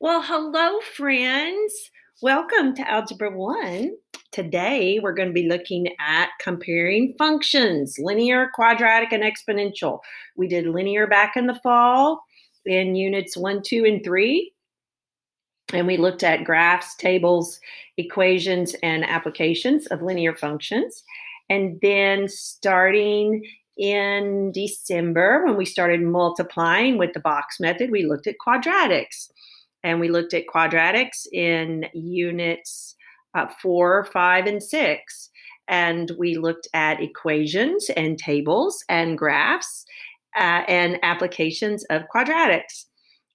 Well, hello, friends. Welcome to Algebra 1. Today, we're going to be looking at comparing functions, linear, quadratic, and exponential. We did linear back in the fall in units 1, 2, and 3. And we looked at graphs, tables, equations, and applications of linear functions. And then starting in December, when we started multiplying with the box method, we looked at quadratics. And we looked at quadratics in units 4, 5, and 6. And we looked at equations and tables and graphs and applications of quadratics.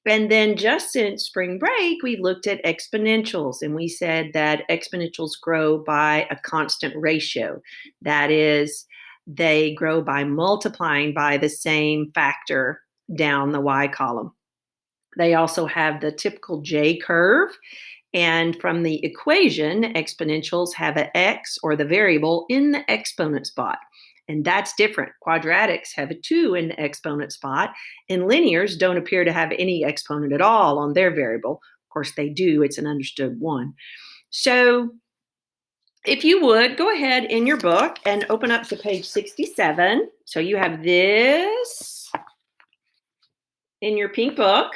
And then just since spring break, we looked at exponentials, and we said that exponentials grow by a constant ratio. That is, they grow by multiplying by the same factor down the y column. They also have the typical J curve. And from the equation, exponentials have an x, or the variable, in the exponent spot. And that's different. Quadratics have a 2 in the exponent spot, and linears don't appear to have any exponent at all on their variable. Of course, they do. It's an understood 1. So if you would, go ahead in your book and open up to page 67. So you have this in your pink book.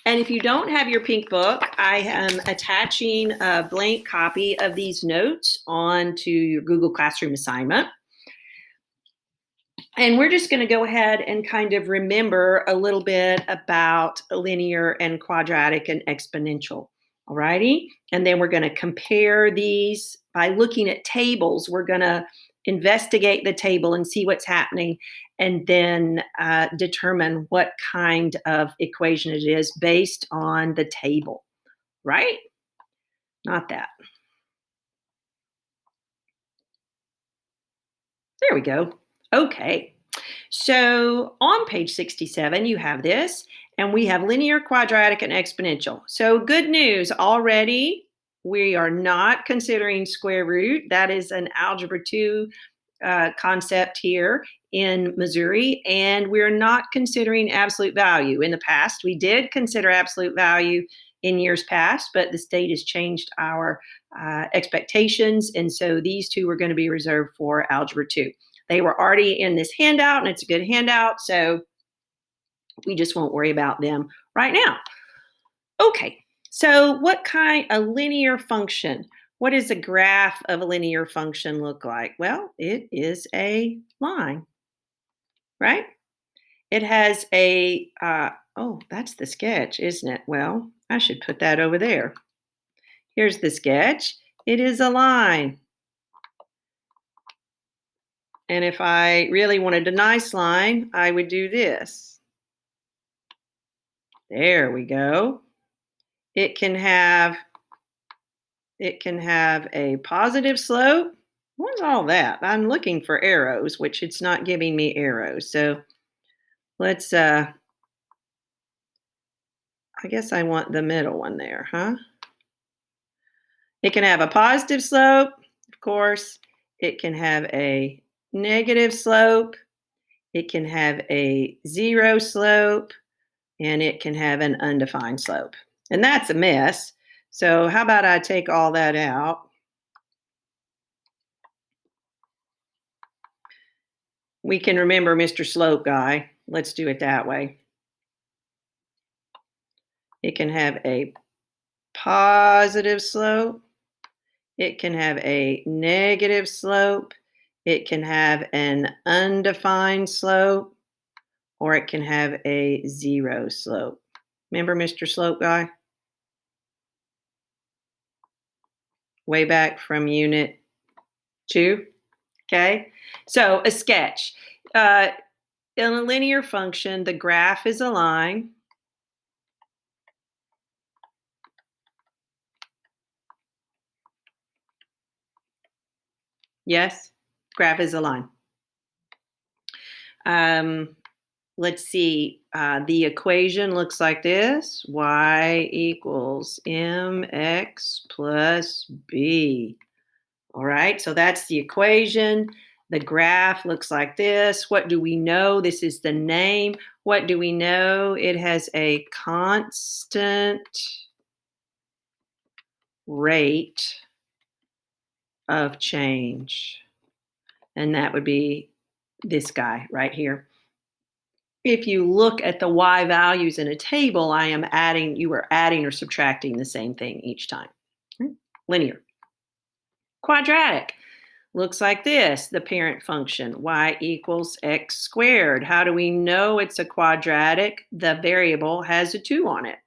And if you don't have your pink book, I am attaching a blank copy of these notes onto your Google Classroom assignment. And we're just going to go ahead and kind of remember a little bit about linear and quadratic and exponential. All righty. And then we're going to compare these by looking at tables. We're going to investigate the table and see what's happening, and then determine what kind of equation it is based on the table, right? Not that. There we go. Okay. So on page 67, you have this, and we have linear, quadratic, and exponential. So good news already. We are not considering square root. That is an Algebra 2 concept here in Missouri, and we're not considering absolute value. In the past, we did consider absolute value in years past, but the state has changed our expectations, and so these two are going to be reserved for Algebra 2. They were already in this handout, and it's a good handout, so we just won't worry about them right now. Okay, so what kind of linear function? What does a graph of a linear function look like? Well, it is a line, right? It has a, oh, that's the sketch, isn't it? Well, I should put that over there. Here's the sketch. It is a line. And if I really wanted a nice line, I would do this. There we go. It can have a positive slope. What's all that? I'm looking for arrows, which it's not giving me arrows. So let's, I guess I want the middle one there, huh? It can have a positive slope, of course. It can have a negative slope. It can have a 0 slope, and it can have an undefined slope. And that's a mess. So how about I take all that out? We can remember Mr. Slope Guy. Let's do it that way. It can have a positive slope. It can have a negative slope. It can have an undefined slope, or it can have a 0 slope. Remember Mr. Slope Guy? Way back from unit 2. Okay, so a sketch. In a linear function, the graph is a line. Yes, graph is a line. Let's see, the equation looks like this. Y equals mx plus b. All right, so that's the equation. The graph looks like this. What do we know? This is the name. What do we know? It has a constant rate of change. And that would be this guy right here. If you look at the y values in a table, you are adding or subtracting the same thing each time. Linear. Quadratic looks like this, the parent function, y equals x squared. How do we know it's a quadratic? The variable has a 2 on it,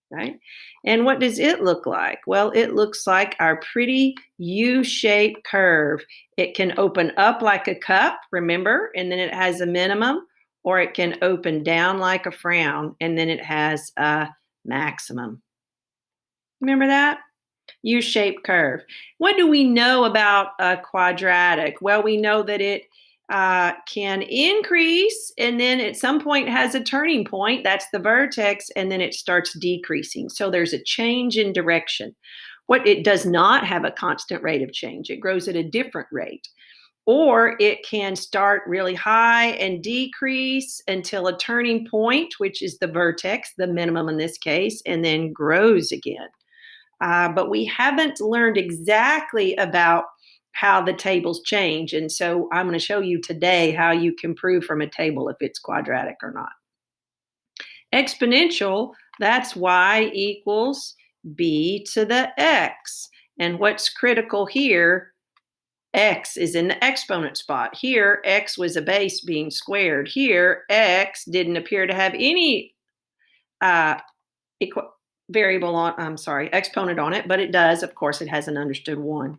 right? And what does it look like? Well, it looks like our pretty U-shaped curve. It can open up like a cup, remember, and then it has a minimum, or it can open down like a frown, and then it has a maximum. Remember that? U-shaped curve. What do we know about a quadratic? Well, we know that it can increase and then at some point has a turning point. That's the vertex, and then it starts decreasing. So there's a change in direction. What it does not have a constant rate of change. It grows at a different rate. Or it can start really high and decrease until a turning point, which is the vertex, the minimum in this case, and then grows again. But we haven't learned exactly about how the tables change. And so I'm going to show you today how you can prove from a table if it's quadratic or not. Exponential, that's y equals b to the x. And what's critical here, x is in the exponent spot. Here, x was a base being squared. Here, x didn't appear to have any exponent on it, but it does. Of course, it has an understood 1.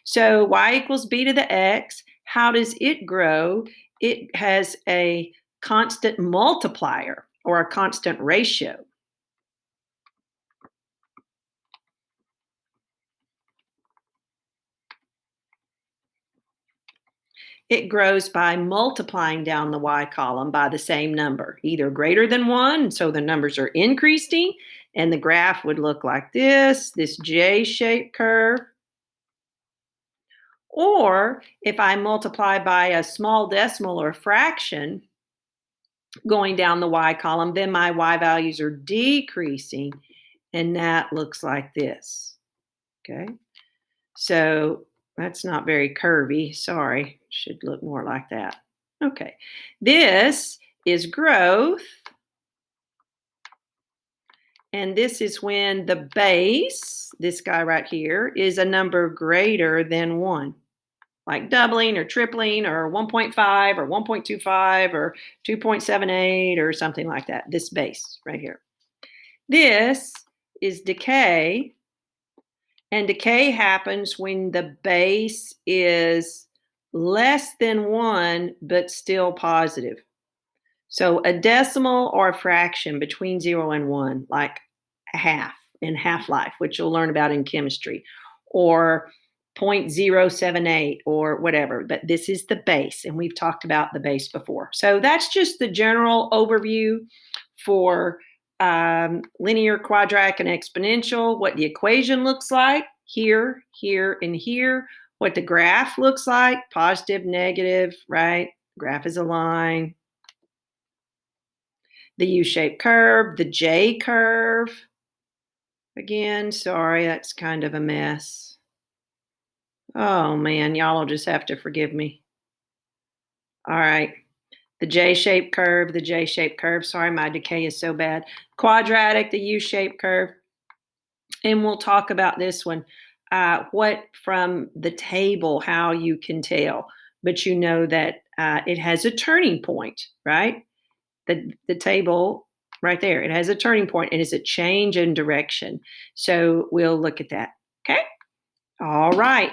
So y equals b to the x. How does it grow? It has a constant multiplier or a constant ratio. It grows by multiplying down the y column by the same number, either greater than 1, so the numbers are increasing, and the graph would look like this J-shaped curve. Or if I multiply by a small decimal or fraction going down the y column, then my y values are decreasing, and that looks like this. Okay, so that's not very curvy. Sorry, should look more like that. Okay, this is growth. And this is when the base, this guy right here, is a number greater than 1. Like doubling or tripling or 1.5 or 1.25 or 2.78 or something like that. This base right here. This is decay. And decay happens when the base is less than 1, but still positive. So a decimal or a fraction between 0 and 1, like a half in half-life, which you'll learn about in chemistry, or 0.078 or whatever. But this is the base, and we've talked about the base before. So that's just the general overview for linear, quadratic, and exponential, what the equation looks like here, here, and here, what the graph looks like, positive, negative, right? Graph is a line. The U-shaped curve, the J curve. Again, sorry, that's kind of a mess. Oh man, y'all will just have to forgive me. All right. The J-shaped curve, the J-shaped curve. Sorry, my decay is so bad. Quadratic, the U-shaped curve. And we'll talk about this one. What from the table, how you can tell. But you know that it has a turning point, right? The table right there, it has a turning point and it's a change in direction. So we'll look at that. Okay. All right.